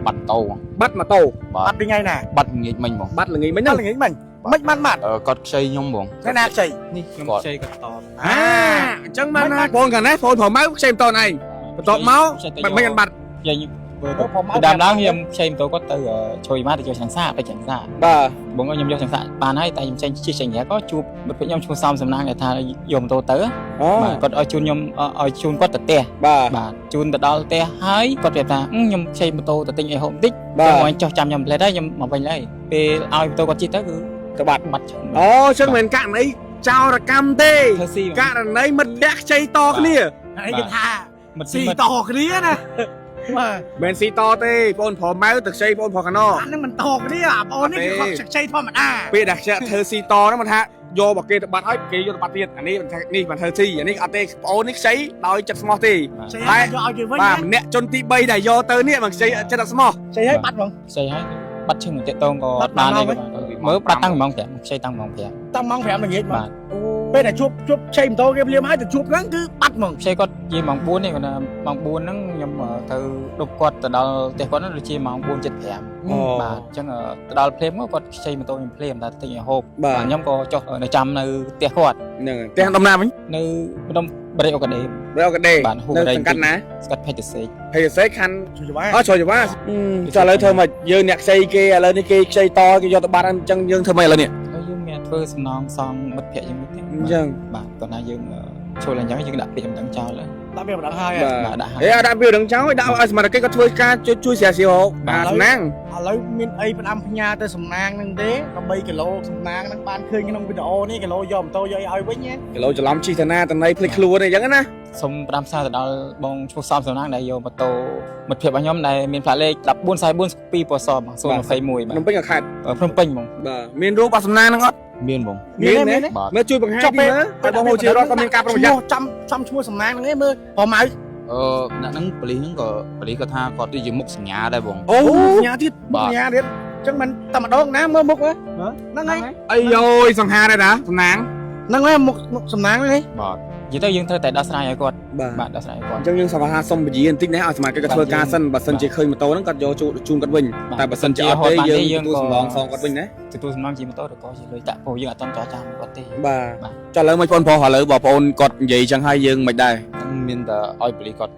bắt tàu bắt mà tàu bắt đi ngay nè bắt nghịch mình bông bắt là nghĩ mấy bắt năm là nghĩ mình mặt cọt xây nhung bông cái nào chạy cọt chơi cả to chẳng mà na phone cả nè phone thoải mái xem tàu này tọt máu mấy anh bắt giờ như đàm đó em xem tôi có từ chơi má thì chơi sẵn sàng phải chẳng ra bà bốn anh em vô sẵn sàng bà nói tại em xem chia sẻ nhé có chụp một cái nhóm chụp xong xong năng để thà dùng tôi tới mà còn ở chun nhóm ở chun có tật tè bà chun tật đó tè hái có đẹp là nhóm xem một tô tật tinh ấy hộp tích cho mọi cho chăm nhóm lấy đấy nhóm mà mình lấy về ai tôi có chi tới cứ các bạn mặt chân mình cạn ấy chào là cam tê cạn là đấy mất đét chơi to cái nè ấy cái tha một xì to cái đĩa nè mà bên xì to tê phone thoải mái từ xây phone thoải nó anh nó mình to cái đĩa à phone này cái sạch xây thôi mà à bây đặt xe thơ xì to nó mà ha vô bậc kia bắt hết kia vô bắt tiền anh đi mình thơ xì anh đi ở tê phone nick xây đòi chặt small tì bà mình nè chôn tì bay này vô tới nè bằng xây chặt đặt small xây hết bắt không xây hết bắt chân một tệ tôn có ba này mới bắt tăng mong thẻ xây tăng mong thẻ tăng mong thẻ mình nghĩ mà bên này chụp xây tôi cái liêm hai từ chụp gắng cứ bắt mong xây có gì mong buôn này còn mong buôn nó nhầm từ đục quạt từ đầu để có nó được chi mong buôn chật thẻ mà chẳng ở từ đầu phim có xây mà tôi phim là tình hộp và nhóm có cho ở nơi trăm nơi tiệt quạt tiệt đông nam ấy nơi đông bể ở cái đề bạn hộp nơi cắt ná cắt hay xây khăn trời quá cho lấy thôi mà giờ nhạc xây kia lên kia xây to kia cho tụi bạn ăn chân dương thôi mày lên nè thưa non xong mất phệ dân bạn còn ai dương cho là nhớ những đặc biệt đằng cháu lên đặc biệt là hai à đặc biệt đằng cháu đạo mà cái có thui ca chui xè xìu nang lấy miền ấy bên âm nhà tới sầm nang nâng thế còn bây cái lô sầm nang nâng ban khơi cái nông video này cái lô dòm tôi dây ai với nhé cái lô cho lắm chi thằng na tầng này click luôn này chẳng á xong làm sao từ đó bong chua xong sầm nang này vô mà tô một phệ bao nhóm này miền phá lệ đập buôn sai buôn pi bò sòm xong nó phây mùi mà nó bên khát ở phnom penh mong miền rú bát sầm nang nó ngót miên bông miền đấy mới chui bằng hai tí nữa tại bông hồ chiều đó còn miền cạp rồi trăm chua sầm nang đấy mơ có máy đã nâng beli có tha có đi dùng mục sừng nhà đây bông nhà thiết nhà đấy chẳng mình tầm ở đó ná mơ mục á nó ngay ây ôi sầm hà đây đã sầm nang nó ngay một sầm nang đấy chỉ tới dương thôi tại đó sai quạt bạn đó sai quạt trong nhưng sầm hà xong bị gì anh tích nãy ở mà cái thưa ca sân và sân chỉ khơi mà tối nó cắt vô chun cắt bình tại bà sân chỉ ở đây dương tu sầm lon xong cắt bình đấy thì tôi mang chỉ mà tôi được có gì lời tạ phổ dương ở trong trò trang quạt tê bà cho lấy mấy con phò hỏi lấy bỏ phone cọt gì chẳng hay dương mày đây miên ta oi beli cọt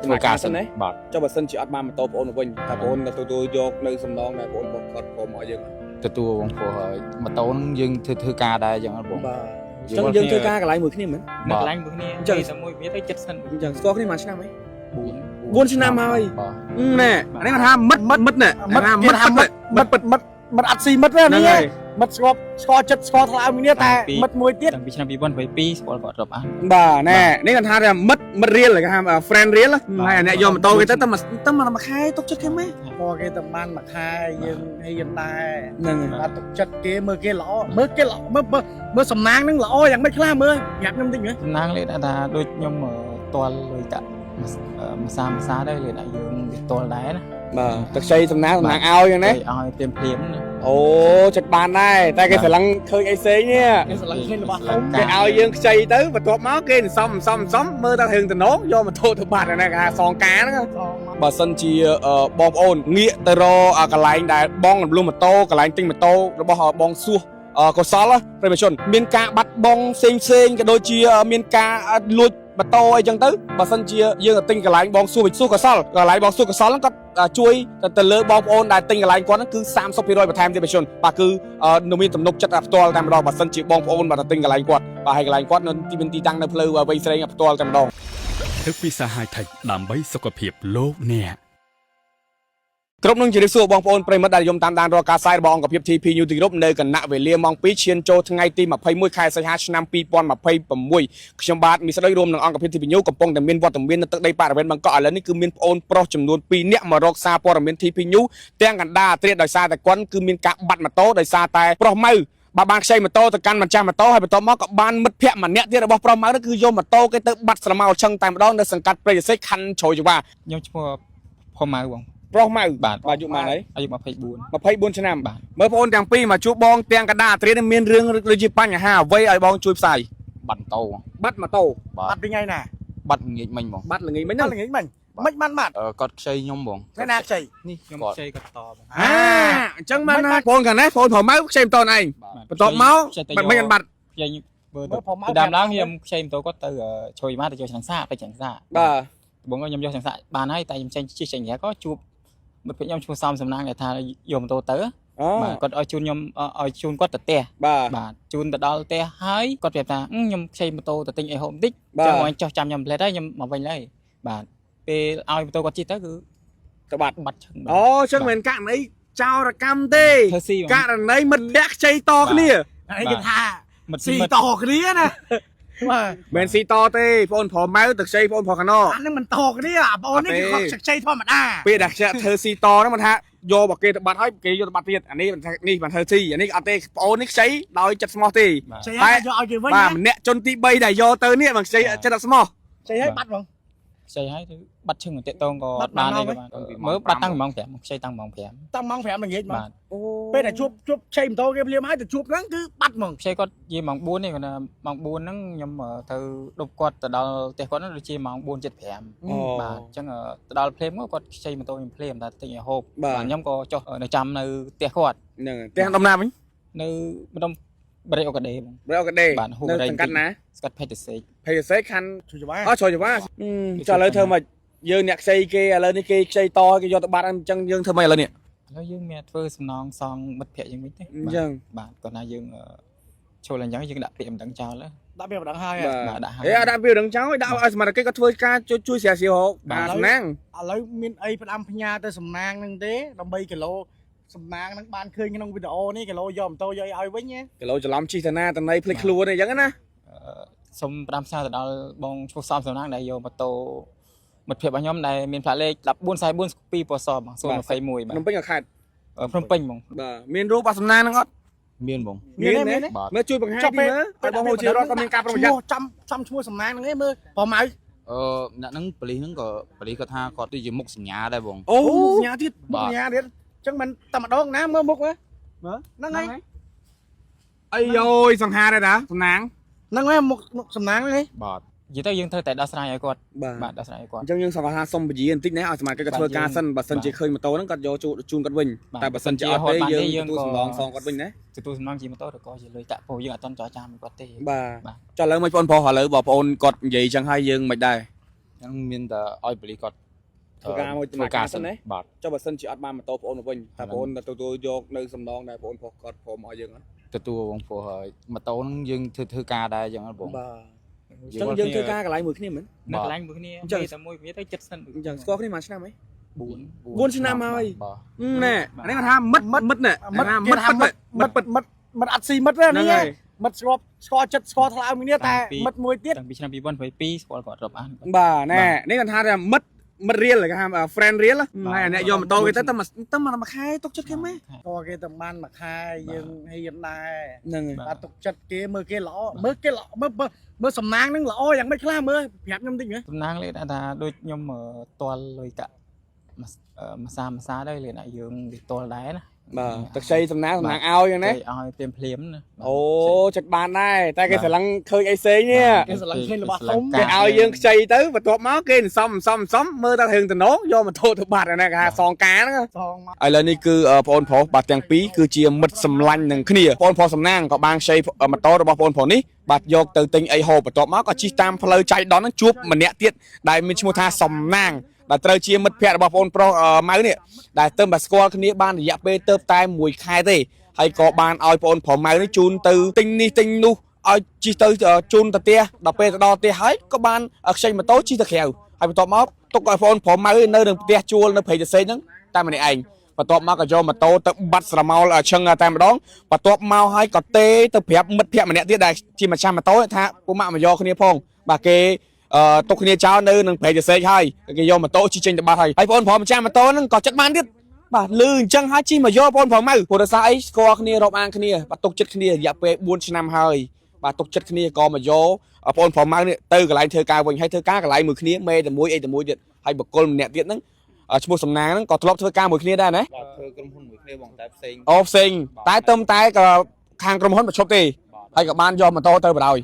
thưa ca sân đấy cho bà sân chỉ ở ba mà tô phone bình tại phone là tôi vô nơi sầm lon này phone cọt phone mọi dương từ tua bông phổ hỏi mà tàu nó dương thư ca đây chẳng bông chẳng dương thưa ca cái lại 10 cái mình nó lạnh bữa nay chẳng sao môi biết thấy chất sân chẳng có cái mà xem mấy buôn xin năm thôi nè anh mà tham mất nè mất ắt xì mất ra nè mất score chất score thao mình nè ta mất môi tiết vì năm bị bắn với pi score gọt rập ăn bà nè nếu còn tham là mất riêng là cái ham friend riêng á này nè do mà tôi cái tâm mà khai tốt chất cái mấy có cái tầm ban mà khai nhưng hay hiện tại là tốt chất cái mơ cái lọ mơ sầm nang nó lọอย่างไม่คล้ามืออยากน้ำติ้งเหรอ nang lên là đôi nhom toàn lời cả mà xa đây liền đại dương toàn đá nè bà thực xây sầm nang ao như đấy ao tiêm phím ồ chặt bàn đây tay cái phải lăng khơi ai xí nha cái ao dương xây tới và tuột máu kia xong mơ ta thường từ nốt vô mà thua từ bàn này nè son cá đó bà sân chi bom ôn nghĩa tơ ro cái lạnh đại bong luôn mà tô cái lạnh tinh mà tô rồi họ bong xua có sao á rồi mà chọn miền ca bắt bong xinh cái đôi chia miền ca lui mà tô ấy chẳng tới bà sân chia dương là tinh cái lạnh bong xua bị xua có sao cái lạnh bong xua có sao nó có chui từ lơ bom ôn đại tinh cái lạnh quá nó cứ sam sop rồi mà tham thì mà chọn bà cứ nông miền tầm nục chất áp toal tam đo bà sân chia bom ôn bà tinh cái lạnh quạt bà hay cái lạnh quạt nóที่เป็นที่ตั้งในเพลย์ไว้ใส่áp toal tam đo ทึกวิสาหายไทยดำใบสกปรกโลกเนี่ย គ្រប់នឹងជម្រាបសួរបងប្អូនប្រិមត្តដែលយមតាមដានរកការផ្សាយរបស់អង្គភាព TP News ទីក្រុមនៅគណៈវេលាម៉ោង 2 ឈានចូលថ្ងៃទី21ខែសីហាឆ្នាំ 2026 ខ្ញុំបាទមានស្ដីរួមនឹងអង្គភាព TP News កំពុងតែមានវត្តមាននៅទឹកដីបរិវេណបឹងកក់ឥឡូវនេះគឺមានប្អូនប្រុសចំនួន2នាក់មករកសារព័ត៌មាន TP News ទាំងកណ្ដាលត្រៀតដោយសារតែគាត់គឺមានការបាត់ម៉ូតូដោយសារតែប្រុសម៉ៅបានខ្ចីម៉ូតូទៅកាន់ម្ចាស់ម៉ូតូហើយបន្ទាប់មកក៏បានមិត្តភ័ក្តិម្នាក់ទៀតរបស់ប្រុសម៉ៅនោះគឺយកម៉ូតូគេទៅបាត់ស្រមោលឆឹងតែម្ដងនៅសង្កាត់ព្រៃសរខណ្ឌជ្រោយចង្វាខ្ញុំឈ្មោះផុសម៉ៅបង ប្រុសម៉ៅបាទអាយុប៉ុន្មានហើយអាយុ24ឆ្នាំបាទមើលបងអូនទាំងពីរមកជួបបងទាំងកណ្ដាលអត្រាមានរឿងឬជាបញ្ហាអ្វីឲ្យបងជួយផ្សាយ bắt tàu បាត់ម៉ូតូ bắt đi ngay nè បាត់ងាយមិញបង បាត់ល្ងាចមិញណាល្ងាចមិញ មិនបានបាត់ គាត់ខ្ចីខ្ញុំបង thế nào chị នេះខ្ញុំខ្ចីគាត់តបង អញ្ចឹងបានណាបងកាលណាបងប្រម៉ៅខ្ចីមិនតឯងបន្ទាប់មកមិនបានបាត់ ខ្ចីបើទៅដើមឡើងខ្ញុំខ្ចីម៉ូតូគាត់ទៅជួយមកទៅយកឆ្នាំងសាទៅឆ្នាំងសា បាទ បងខ្ញុំយកឆ្នាំងសាបានហើយតែខ្ញុំចេញជិះចេញក៏ជួបមិត្តភក្តិខ្ញុំឈ្មោះសំសំណាងដែលថាយកម៉ូតូទៅបាទគាត់ឲ្យជូនខ្ញុំឲ្យជូនគាត់ទៅផ្ទះ បាទ បាទជូនទៅដល់ផ្ទះហើយគាត់ប្រាប់ថាខ្ញុំខ្ចីម៉ូតូទៅទិញអីហូបបន្តិចចាំឲ្យចោះចាំខ្ញុំផ្លែតហើយខ្ញុំមកវិញហើយបាទពេលឲ្យម៉ូតូគាត់ជិះទៅគឺ ទៅបាត់ បាត់ឈឹង អូអញ្ចឹងមិនករណីចោរកម្មទេ ធ្វើស៊ី ករណីមិត្តភក្តិខ្ចីតគ្នា ấy cái tha មិត្ត xì មិត្ត to cái đĩa nè mà មិនស៊ីតទេបងប្រម៉ៅទៅខ្ចីបងប្រកណោ anh ấy mình to cái đĩa à bọn ấy cái sạch chay thôi mà đa ពេលដែលខ្ចីធ្វើស៊ីតហ្នឹងមិនថាយកបកគេទៅបាត់ហើយគេយកទៅបាត់ទៀតអានេះនេះបានធ្វើស៊ីអានេះអត់ទេបងអូននេះខ្ចីដោយចិត្តស្មោះទេ chay hết cho ai kêu với បាទ nhá ម្នាក់ជនទី3ដែលយកទៅនេះមិនខ្ចីចិត្តអត់ស្មោះ chay hết bắt không ខ្ចីហើយទៅបាត់ឈឹងតែតងក៏ បាត់ បាន ម៉ោ ហើ ង យ ហ៎ ក៏បានមើលបាត់តាំងម៉ោង5ខ្ចីតាំងម៉ោង tăng mong phải mình nghĩ 5 mà បាទ bên này chụp chay mình to cái liêm hai từ chụp nó cứ bắt mong ខ្ចីគាត់និយាយម៉ោង4នេះគាត់ថាម៉ោង4ហ្នឹងខ្ញុំទៅដប់គាត់ទៅដល់ផ្ទះគាត់ហ្នឹងដូចជាម៉ោង4:75បាទអញ្ចឹងទៅដល់ភ្លាមគាត់ខ្ចីម៉ូតូខ្ញុំភ្លាមតែទិញឲ្យហូបបាទខ្ញុំក៏ចុះនៅចាំនៅផ្ទះគាត់ ហ្នឹងផ្ទះដំណាំវិញ នៅម្ដុំបរិយអូកាដេបង រកដេ បាទហូប នៅ បរិយ សង្កាត់ណា ស្កាត់ភេទសេក ភេទសេខាន់ chui cho ba អត់ជួយច្បាស់ចុះឥឡូវធ្វើមកយើងអ្នកខ្ចីគេឥឡូវនេះគេខ្ចីតគេយកទៅបាត់អញ្ចឹងយើងធ្វើម៉េចឥឡូវនេះ ឥឡូវយើងមានធ្វើសំណងសងមិត្តភក្តិយើងវិញទេ អញ្ចឹង បាទគាត់ថាយើងចូលអញ្ចឹងយើងដាក់ពាក្យមិនដឹងចោល đã biết vào đằng hai បាទ à ដាក់ហើយ អេដាក់វាដឹងចោលដាក់ឲ្យសមត្ថកិច្ចគាត់ធ្វើការជួយស្រាវជ្រាវហូបបាទសំណាង ឥឡូវមានអីផ្ដាំផ្ញើទៅសំណាងហ្នឹងទេដើម្បីគីឡូសំណាងហ្នឹងបានឃើញក្នុងវីដេអូនេះគីឡូយកម៉ូតូយកឲ្យវិញណា គីឡូច្រឡំជិះតាណាតណៃភ្លេចខ្លួនអីចឹងណា សូមផ្ដាំផ្សាយទៅដល់បងឈ្មោះសំសំណាងដែលយកម៉ូតូមិត្តភក្តិរបស់ខ្ញុំដែលមានផ្លាកលេខ1444 2ពណ៌សបង021 ភ្នំ បាទ ពេញក៏ខេត្ត ភ្នំពេញបង បាទមានរូបអសំណាងហ្នឹងអត់ មានបង មានទេ បាទ មើលជួយបង្ហាញទីមើលឲ្យបងហូជារដ្ឋក៏មានការប្រុងប្រយ័ត្ន ចាំឈ្មោះសំណាងហ្នឹងឯងមើលប្រម៉ៅ អ្នកហ្នឹងប៉ូលីសហ្នឹងក៏ប៉ូលីសគាត់ថាគាត់ដូចជាមុខសញ្ញាដែរបង អូសញ្ញាទៀត មុខញ៉ាទៀតអញ្ចឹងមិនតែម្ដងណាមើលមុខមើលហ្នឹងហើយ អីយ៉យសង្ហាដែរតាសំណាង ហ្នឹងហើយមុខសំណាងហ្នឹងឯង បាទ និយាយទៅយើងត្រូវតែដោះស្រាយឲ្យគាត់ បាទ បាទដោះស្រាយឲ្យគាត់ អញ្ចឹងយើងសង្កត់ថាសុំពជាបន្តិចណាឲ្យសមាជិកគាត់ធ្វើការសិនបើសិនជាឃើញម៉ូតូហ្នឹងគាត់យកជូនគាត់វិញតែបើសិនជាអត់ទេយើងទទួលសំឡងសងគាត់វិញណា ទទួលសំណងជាម៉ូតូឬក៏ជាលុយតាក់ពោយើងអត់តន់ចរចាមួយគាត់ទេ បាទចុះឥឡូវមិនបងប្អូនឥឡូវបងប្អូនគាត់និយាយអញ្ចឹងហើយយើងមិនដែរ អញ្ចឹងមានតែឲ្យប៉ូលីសគាត់ ធ្វើការមួយ ធ្វើការសិន ណា បាទ ចុះបើសិនជាអត់បានម៉ូតូបងប្អូនមកវិញតែបងប្អូនទទួលយកនៅសំឡងដែរបងប្អូនគាត់ព្រមឲ្យយើងអត់ ទទួលបងព្រោះហើយម៉ូតូហ្នឹងយើងធ្វើការដែរអញ្ចឹងបង បាទអញ្ចឹងយើងធ្វើការកន្លែងមួយគ្នាមែន នៅកន្លែងមួយគ្នាមានតែមួយគ្នាទៅចិត្តស្និទ្ធ អញ្ចឹងស្គាល់គ្នាមួយឆ្នាំហី 4 4ឆ្នាំហើយ បាទ ណែអានេះគាត់ថាមិត្តណែមិត្តមិត្តអត់ស៊ីមិត្តទេ ហ្នឹង នេះ ហើយ មិត្តស្គាល់ចិត្តស្គាល់ថ្លើមគ្នាតែមិត្តមួយទៀត តាំងពីឆ្នាំ2022ស្គាល់គាត់រាប់អាន បាទណែនេះគាត់ថាមិត្តរៀលគេថា friend រៀលហើយអ្នកយកម៉ូតូគេទៅមួយខែទុកចិត្តគេមែន ក៏គេទៅបានមួយខែយើងហ៊ានដែរ ហ្នឹងហើយ បាទទុកចិត្តគេមើលគេល្អមើលសំណាងហ្នឹងល្អយ៉ាងម៉េចខ្លះមើលប្រាប់ខ្ញុំតិចមើល សំណាងលេខថាដូចខ្ញុំតល់លុយកាក់មួយសាដែរលេខថាយើងវាតល់ដែរណា បាទទឹកខ្ចីសំណាងឲ្យយ៉ាងណា ឲ្យភ្លាមណា អូចិត្តបានដែរតែគេស្រឡឹងឃើញអីផ្សេងនេះ គេស្រឡាញ់ឃើញរបស់ធំ គេឲ្យយើងខ្ចីទៅបន្ទាប់មកគេសំមើលតែរឿងតំណងយកម៉ូតូទៅបាត់ណាគេថាសងការហ្នឹង សងមក ឥឡូវនេះគឺបងប្រុសបាទទាំងពីរគឺជាមិត្តសម្លាញ់នឹងគ្នាបងប្រុសសំណាងក៏បានខ្ចីម៉ូតូរបស់បងប្រុសនេះបាទយកទៅទិញអីហូបបន្ទាប់មកក៏ជិះតាមផ្លូវចៃដន្យហ្នឹងជួបម្នាក់ទៀតដែលមានឈ្មោះថាសំណាងដែលត្រូវជាមិត្តភក្តិរបស់បងប្រុសម៉ៅនេះដែលទៅស្គាល់គ្នាបានរយៈពេលទៅតែ1ខែទេហើយក៏បានឲ្យបងប្រុសម៉ៅនេះជូនទៅទិញនេះទិញនោះឲ្យជិះទៅជូនទៅផ្ទះដល់ពេលទៅដល់ផ្ទះហើយក៏បានខ្ចីម៉ូតូជិះទៅក្រៅហើយបន្ទាប់មកទុកឲ្យបងប្រុសម៉ៅនៅនឹងផ្ទះជួលនៅព្រៃសរសេរហ្នឹងតែម្នាក់ឯង បន្ទាប់មកក៏យកម៉ូតូទៅបាត់ស្រមោលឈឹងតែម្ដងបន្ទាប់មកហើយក៏ទេទៅប្រាប់មិត្តភក្តិម្នាក់ទៀតដែលជាម្ចាស់ម៉ូតូថាពុកម៉ាក់មកយកគ្នាផងបាទគេទុកគ្នាចោលនៅនឹងព្រៃសរសេរហើយគេយកម៉ូតូជិះចេញទៅបាត់ហើយបងប្អូនម្ចាស់ម៉ូតូហ្នឹងក៏ចិត្តបានទៀតបាទលឺអញ្ចឹងហើយជិះមកយកបងប្អូនម៉ៅព្រោះដោយសារអីស្គាល់គ្នារាប់អានគ្នាបាទទុកចិត្តគ្នារយៈពេល4ឆ្នាំហើយបាទទុកចិត្តគ្នាក៏មកយកបងប្អូនម៉ៅនេះទៅកន្លែងធ្វើការវិញហើយធ្វើការកន្លែងមួយគ្នាមេតែមួយអីតែមួយទៀតហើយបកគលម្នាក់ទៀតហ្នឹងឈ្មោះសំណាងហ្នឹងក៏ធ្លាប់ធ្វើការមួយគ្នាដែរណា បាទធ្វើក្រុមហ៊ុនមួយគ្នាបងតែផ្សេង អូផ្សេងតែទៅតែក៏ខាងក្រុមហ៊ុនបញ្ឈប់ទេហើយក៏បានយកម៉ូតូទៅបណ្ដោយ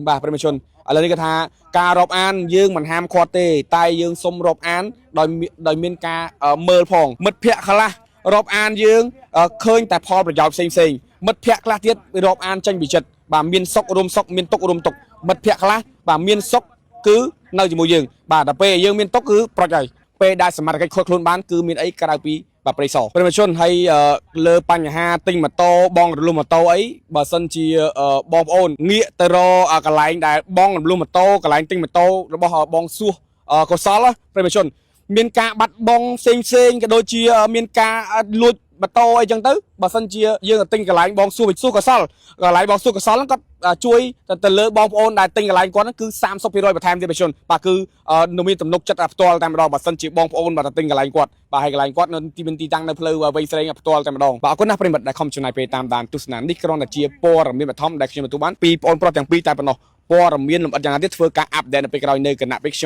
បាទប្រិមជន ឥឡូវនេះគេថាការរាប់អានយើងមិនហាមឃាត់ទេតែយើងសុំរាប់អានដោយមានការមើលផងមិត្តភ័ក្តិខ្លះរាប់អានយើងឃើញតែផលប្រយោជន៍ផ្សេងមិត្តភ័ក្តិខ្លះទៀតរាប់អានចេញពីចិត្តបាទមានសុខរួមសុខមានទុក្ខរួមទុក្ខមិត្តភ័ក្តិខ្លះបាទមានសុខគឺនៅជាមួយយើងបាទតែពេលយើងមានទុក្ខគឺប្រចហើយពេលដែលសមត្ថកិច្ចខុសខ្លួនបានគឺមានអីក្រៅពីបាទប្រិស័រប្រជាជនហើយលើបញ្ហាទិញម៉ូតូបងរលុំម៉ូតូអីបើសិនជាបងប្អូនងាកទៅរកកន្លែងដែលបងរលុំម៉ូតូកន្លែងទិញម៉ូតូរបស់បងសួសកុសលប្រជាជនមានការបាត់បង់ផ្សេងក៏ដូចជាមានការលួចម៉ូតូអីចឹងទៅបើសិនជាយើងទិញកន្លែងបងសួសកុសលកន្លែងបងសួសកុសលហ្នឹងគាត់ជួយទៅលើបងប្អូនដែលទិញកន្លែងគាត់ហ្នឹងគឺ 30% បន្ថែមទៀតប្រជាជនបាទគឺនៅមានទំនុកចិត្តផ្ទាល់តែម្ដងបើសិនជាបងប្អូនបាទទិញកន្លែងគាត់បាទហើយកន្លែងគាត់នៅទីតាំងនៅផ្លូវវែងស្រេងផ្ទាល់តែម្ដងបាទអរគុណណាស់ប្រិមិត្តដែលខំចំណាយពេលតាមដានទស្សនានេះគ្រាន់តែជាព័ត៌មានបឋមដែលខ្ញុំទទួលបានពីបងប្រុសទាំងពីរតែប៉ុណ្ណោះព័ត៌មានលម្អិតយ៉ាងណាទៀតធ្វើការអាប់ដេតនៅពេលក្រោយនៅគណៈពេលខ្ញុំ